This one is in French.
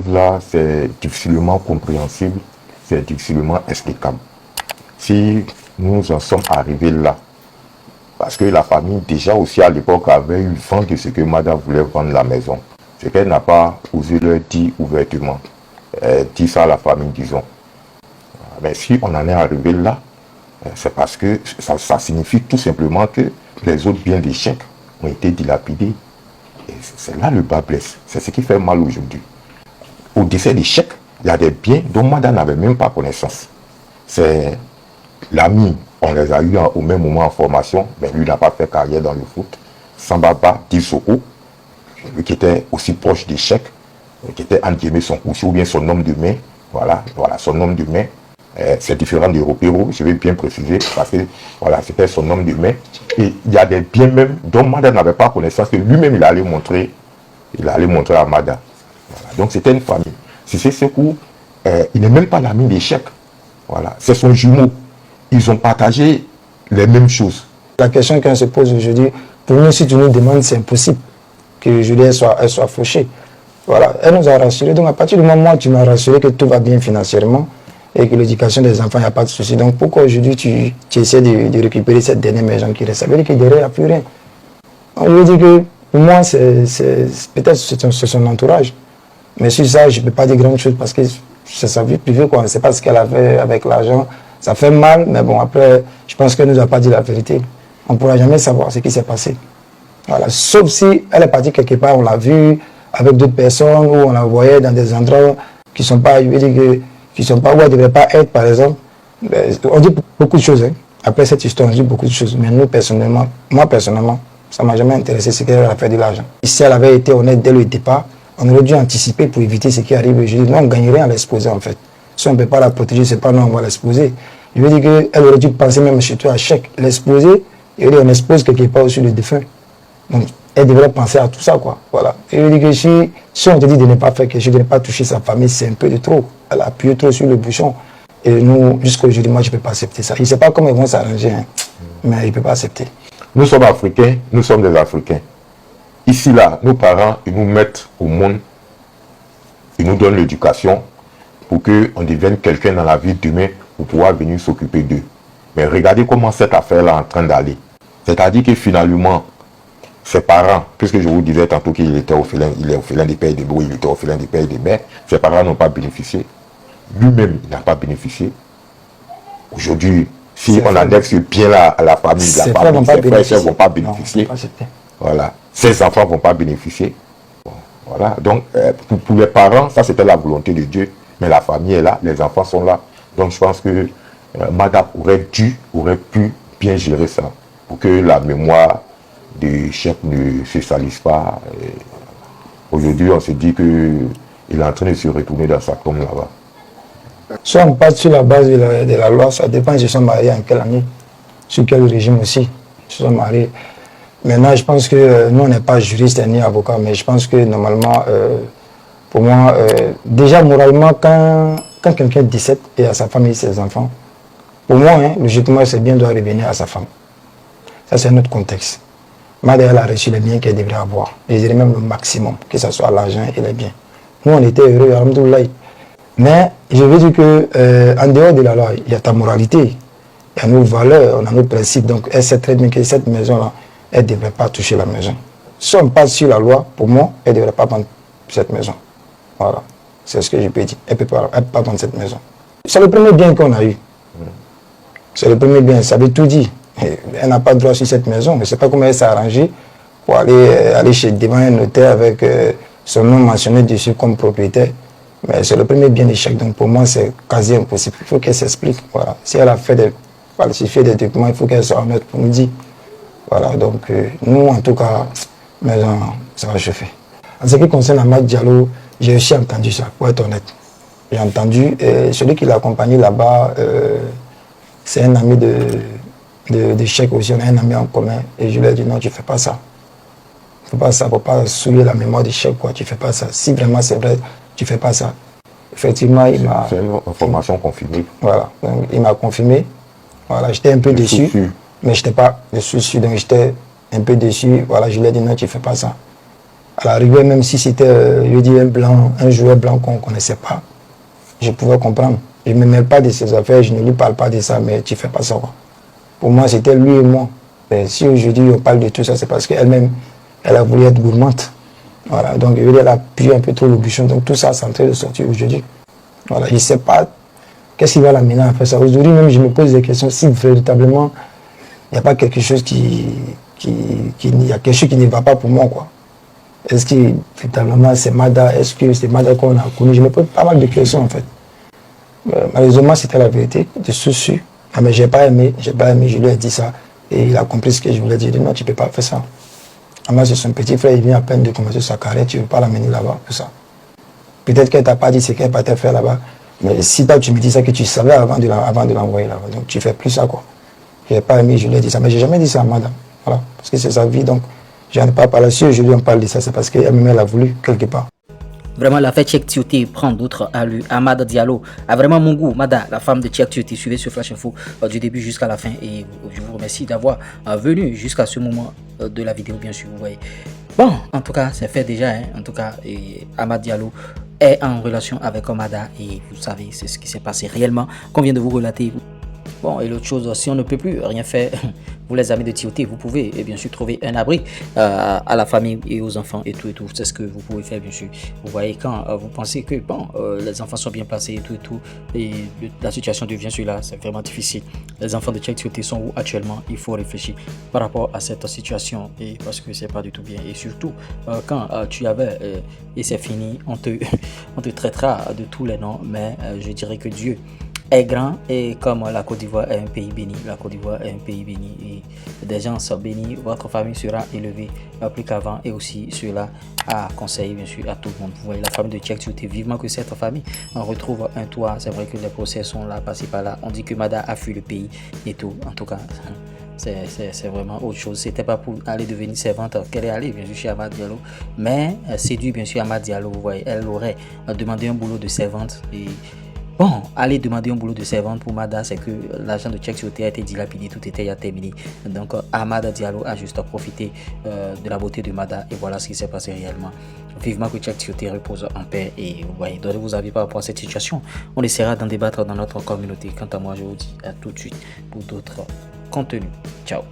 Là, c'est difficilement compréhensible, c'est difficilement explicable. Si nous en sommes arrivés là, parce que la famille, déjà aussi à l'époque, avait eu vent de ce que Mada voulait vendre la maison. Ce qu'elle n'a pas osé leur dire ouvertement. Elle dit ça à la famille, disons. Mais si on en est arrivé là, c'est parce que ça signifie tout simplement que les autres biens des chèques ont été dilapidés. Et c'est là le bas blesse. C'est ce qui fait mal aujourd'hui. Au décès des chèques, il y a des biens dont Mada n'avait même pas connaissance. C'est l'ami, on les a eu au même moment en formation, mais lui n'a pas fait carrière dans le foot. Sambaba Dissoko, lui qui était aussi proche des chèques, qui était entre guillemets son cousin ou bien son homme de main. Voilà, son homme de main. C'est différent de Ropero, je vais bien préciser, parce que voilà, c'était son homme de main. Et il y a des biens même dont Mada n'avait pas connaissance, que lui-même il allait montrer à Mada. Voilà. Donc c'était une famille. Si c'est ce coup, il n'est même pas l'ami des chèques. Voilà, c'est son jumeau. Ils ont partagé les mêmes choses. La question qu'on se pose aujourd'hui, pour nous, si tu nous demandes, c'est impossible que Julie elle soit fauchée. Voilà, elle nous a rassurés. Donc à partir du moment où tu m'as rassuré que tout va bien financièrement et que l'éducation des enfants, il n'y a pas de souci. Donc pourquoi aujourd'hui tu essaies de récupérer cette dernière maison qui reste? Ça veut dire que derrière, il n'y a plus rien. Donc, je veux dire que pour moi, peut-être c'est son entourage. Mais sur ça, je ne peux pas dire grand chose parce que c'est sa vie privée, quoi. On ne sait pas ce qu'elle a fait avec l'argent. Ça fait mal, mais bon, après, je pense qu'elle ne nous a pas dit la vérité. On ne pourra jamais savoir ce qui s'est passé. Voilà. Sauf si elle est partie quelque part, on l'a vue avec d'autres personnes, ou on la voyait dans des endroits qui ne sont pas, où elle ne devrait pas être, par exemple. On dit beaucoup de choses. Hein. Après cette histoire, on dit beaucoup de choses. Mais nous, personnellement, ça ne m'a jamais intéressé ce qu'elle a fait de l'argent. Si elle avait été honnête dès le départ, on aurait dû anticiper pour éviter ce qui arrive aujourd'hui. Nous, on gagnerait à l'exposer, en fait. Si on ne peut pas la protéger, ce n'est pas nous, on va l'exposer. Je veux dire qu'elle aurait dû penser même chez toi à chèque. L'exposer, et on expose quelque part aussi le défunt. Donc, elle devrait penser à tout ça, quoi. Voilà. Et je veux dire que si on te dit de ne pas faire quelque chose, de ne pas toucher sa famille, c'est un peu de trop. Elle a appuyé trop sur le bouchon. Et nous, jusqu'à aujourd'hui, moi, je ne peux pas accepter ça. Je ne sais pas comment ils vont s'arranger, hein, mais je ne peux pas accepter. Nous sommes Africains, nous sommes des Africains. Ici, là, nos parents, ils nous mettent au monde, ils nous donnent l'éducation pour qu'on devienne quelqu'un dans la vie demain pour pouvoir venir s'occuper d'eux. Mais regardez comment cette affaire-là est en train d'aller. C'est-à-dire que finalement, ses parents, puisque je vous disais tantôt qu'il était orphelin, il est orphelin des pères et des mères, il était orphelin des pères et des mères, ses parents n'ont pas bénéficié. Lui-même, il n'a pas bénéficié. Aujourd'hui, si on annexe ce bien-là à la famille, ses frères ne vont pas bénéficier. Voilà. Ses enfants ne vont pas bénéficier. Bon, voilà. Donc, pour les parents, ça c'était la volonté de Dieu. Mais la famille est là, les enfants sont là. Donc, je pense que Mada aurait pu bien gérer ça pour que la mémoire du chef ne se salisse pas. Aujourd'hui, on se dit qu'il est en train de se retourner dans sa tombe là-bas. Soit on part sur la base de la loi, ça dépend si ils sont mariés en quelle année, sur quel régime aussi ils sont mariés. Maintenant, je pense que nous, on n'est pas juriste ni avocat, mais je pense que normalement, pour moi, déjà moralement, quand quelqu'un décède et à sa famille, ses enfants, pour moi, hein, logiquement, c'est bien de revenir à sa femme. Ça, c'est notre contexte. Mada, elle a reçu les biens qu'elle devrait avoir. Et je dirais même le maximum, que ce soit l'argent et les biens. Nous, on était heureux, alhamdoulilah. Mais je veux dire qu'en dehors de la loi, il y a ta moralité, il y a nos valeurs, on a nos principes. Donc, elle sait très bien que cette maison-là, elle ne devrait pas toucher la maison. Si on passe sur la loi, pour moi, elle ne devrait pas vendre cette maison. Voilà. C'est ce que je peux dire. Elle ne peut pas vendre cette maison. C'est le premier bien qu'on a eu. C'est le premier bien, ça veut tout dire. Elle n'a pas de droit sur cette maison. Je ne sais pas comment elle s'est arrangée pour aller devant un notaire avec son nom mentionné dessus comme propriétaire. Mais c'est le premier bien d'échec. Donc pour moi, c'est quasi impossible. Il faut qu'elle s'explique. Voilà. Si elle a falsifié des documents, il faut qu'elle soit honnête pour nous dire. Voilà. Donc nous, en tout cas, maison, ça va chauffer. En ce qui concerne Amad Diallo, j'ai aussi entendu ça, pour être honnête. J'ai entendu, celui qui l'a accompagné là-bas, c'est un ami de Cheikh aussi, on a un ami en commun. Et je lui ai dit non, tu ne fais pas ça. Il ne faut pas ça, il ne faut pas souiller la mémoire de Cheikh, quoi. Tu ne fais pas ça. Si vraiment c'est vrai, tu ne fais pas ça. Effectivement, il m'a... C'est une information confirmée. Voilà, donc il m'a confirmé. Voilà, j'étais un peu déçu, mais je n'étais pas déçu, donc j'étais un peu déçu. Voilà, je lui ai dit non, tu ne fais pas ça. À la rigueur, même si c'était, je dis, un joueur blanc qu'on ne connaissait pas, je pouvais comprendre. Je ne me mêle pas de ses affaires, je ne lui parle pas de ça, mais tu ne fais pas ça. Quoi. Pour moi, c'était lui et moi. Mais si aujourd'hui on parle de tout ça, c'est parce qu'elle-même, elle a voulu être gourmande. Voilà, donc je veux dire, elle a appuyé un peu trop le bouchon. Donc tout ça, c'est en train de sortir aujourd'hui. Voilà, je ne sais pas qu'est-ce qui va l'amener à faire ça. Aujourd'hui même, je me pose des questions si véritablement il n'y a pas quelque chose il y a quelque chose qui ne va pas pour moi, quoi. Est-ce que véritablement c'est Mada? Est-ce que c'est Mada qu'on a connu? Je me pose pas mal de questions en fait. Malheureusement, c'était la vérité, de souci. Ah, mais j'ai pas aimé, je lui ai dit ça. Et il a compris ce que je voulais dire. Il dit non, tu ne peux pas faire ça. Ama, c'est son petit frère, il vient à peine de commencer sa carrière, tu ne veux pas l'amener là-bas, pour ça. Peut-être qu'elle t'a pas dit ce qu'elle va te faire là-bas. Mais si toi, tu me dis ça, que tu savais avant de l'envoyer là-bas. Donc, tu fais plus ça, quoi. Je n'ai pas aimé, je lui ai dit ça. Mais je n'ai jamais dit ça à madame. Voilà. Parce que c'est sa vie, donc, je n'en ai pas parlé. Si aujourd'hui on parle de ça, c'est parce qu'elle-même, elle a voulu, quelque part. Vraiment, l'affaire Cheikh Tioté prend d'autres allures. Amada Diallo a vraiment mon goût. Mada, la femme de Cheikh Tioté, suivez ce Flash Info du début jusqu'à la fin. Et je vous remercie d'avoir venu jusqu'à ce moment de la vidéo, bien sûr. Vous voyez. Bon, en tout cas, c'est fait déjà. Hein. En tout cas, Amada Diallo est en relation avec Amada. Et vous savez, c'est ce qui s'est passé réellement. Qu'on vient de vous relater. Bon, et l'autre chose, si on ne peut plus rien faire, vous les amis de Tioté, vous pouvez bien sûr trouver un abri à la famille et aux enfants et tout. C'est ce que vous pouvez faire, bien sûr. Vous voyez, quand vous pensez que bon, les enfants sont bien placés et tout, et la situation devient celui-là, c'est vraiment difficile. Les enfants de Tioté sont où actuellement? Il faut réfléchir par rapport à cette situation, et parce que c'est pas du tout bien. Et surtout, quand tu avais, et c'est fini, on te traitera de tous les noms, mais je dirais que Dieu est grand, et comme la Côte d'Ivoire est un pays béni, la Côte d'Ivoire est un pays béni et des gens sont bénis, votre famille sera élevée plus qu'avant, et aussi cela à conseiller bien sûr à tout le monde. Vous voyez, la famille de Cheikh Tioté, vivement que cette famille on retrouve un toit. C'est vrai que les procès sont là, passés par là, on dit que Mada a fui le pays et tout. En tout cas, c'est vraiment autre chose. C'était pas pour aller devenir servante qu'elle est allée bien sûr chez Amad Diallo, mais séduit bien sûr Amad Diallo. Vous voyez, elle aurait demandé un boulot de servante. Et bon, aller demander un boulot de servante pour Mada, c'est que l'argent de Cheikh Tioté a été dilapidé, tout était déjà terminé. Donc Amada Diallo a juste profité de la beauté de Mada, et voilà ce qui s'est passé réellement. Vivement que Cheikh Tioté repose en paix. Et vous voyez, donc vous avez par rapport à cette situation, on essaiera d'en débattre dans notre communauté. Quant à moi, je vous dis à tout de suite pour d'autres contenus. Ciao.